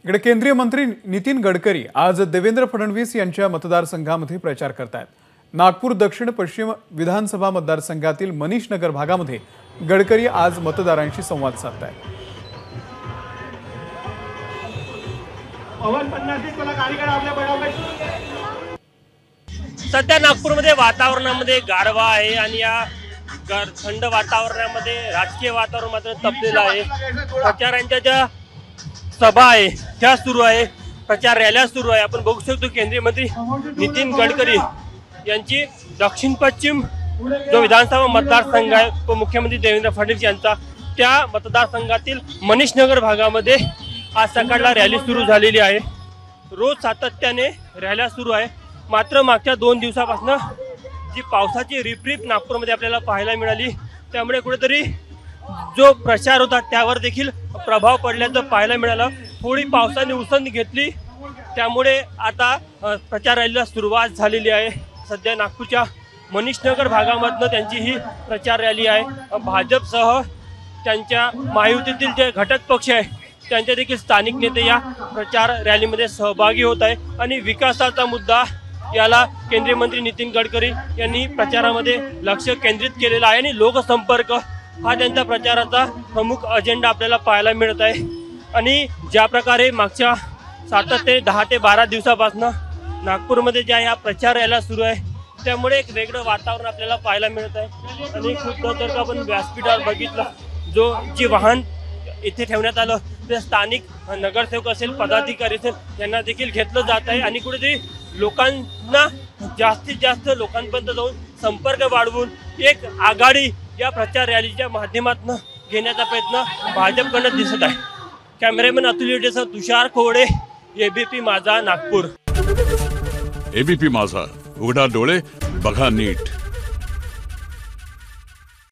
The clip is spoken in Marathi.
इकडे केंद्रीय मंत्री नितीन गडकरी आज देवेंद्र फडणवीस यांच्या मतदारसंघामध्ये प्रचार करतायत। नागपूर दक्षिण पश्चिम विधानसभा मतदारसंघातील मनीष नगर भागामध्ये गडकरी आज मतदारांशी संवाद साधतायत। सध्या नागपूरमध्ये वातावरणामध्ये गारवा आहे आणि या थंड वातावरणामध्ये राजकीय वातावरण मात्र तपलेलं आहे। प्रचारांच्या ज्या सभा आहे त्या सुरू आहे, प्रचार रॅल्या सुरू आहे। आपण बघू शकतो केंद्रीय मंत्री नितीन गडकरी यांची दक्षिण पश्चिम जो विधानसभा मतदारसंघ आहे उपमुख्यमंत्री देवेंद्र फडणवीस यांचा, त्या मतदारसंघातील मनीष नगर भागामध्ये आज सकाळला रॅली सुरू झालेली आहे। रोज सातत्याने रॅल्या सुरू आहे। मात्र मागच्या 2 दिवसापासून जी पावसाची रिपरिप नागपूरमध्ये आपल्याला पाहायला मिळाली, त्यामुळे कुठेतरी जो प्रचार होता त्यावर देखील प्रभाव पडल्याचं पाहायला मिळालं। थोडी पावसाने उसंत घेतली, त्यामुळे आता प्रचार रॅलीला सुरुवात झालेली आहे। सध्या नागपूरच्या मनीष नगर भागामधनं त्यांची ही प्रचार रॅली आहे। भाजपसह त्यांच्या महायुतीतील जे घटक पक्ष आहे त्यांचे देखील स्थानिक नेते या प्रचार रॅलीमध्ये सहभागी होत आहे आणि विकासाचा मुद्दा याला केंद्रीय मंत्री नितीन गडकरी यांनी प्रचारामध्ये लक्ष केंद्रित केलेलं आहे आणि लोकसंपर्क हा त्यांच्या प्रचाराचा प्रमुख अजेंडा आपल्याला पाहायला मिळत आहे। आणि ज्या प्रकारे मागच्या 7 ते 10 ते 12 दिवसापासून नागपूरमध्ये ज्या या प्रचार रॅल्या सुरू आहे त्यामुळे एक वेगळं वातावरण आपल्याला पाहायला मिळत आहे। आणि खुद्द जर का आपण व्यासपीठावर बघितलं, जी वाहन इथे ठेवण्यात आलं ते स्थानिक नगरसेवक असेल, पदाधिकारी असेल यांना देखील घेतलं जात आहे आणि कुठेतरी लोकांना जास्तीत जास्त लोकांपर्यंत जाऊन संपर्क वाढवून एक आघाडी या प्रचार रॅलीच्या माध्यमातून घेण्याचा प्रयत्न भाजपकडून दिसत आहे। कॅमेरामॅन अतुल येडेसह तुषार खोडे, एबीपी माझा, नागपूर। एबीपी माझा, उघडा डोळे बघा नीट।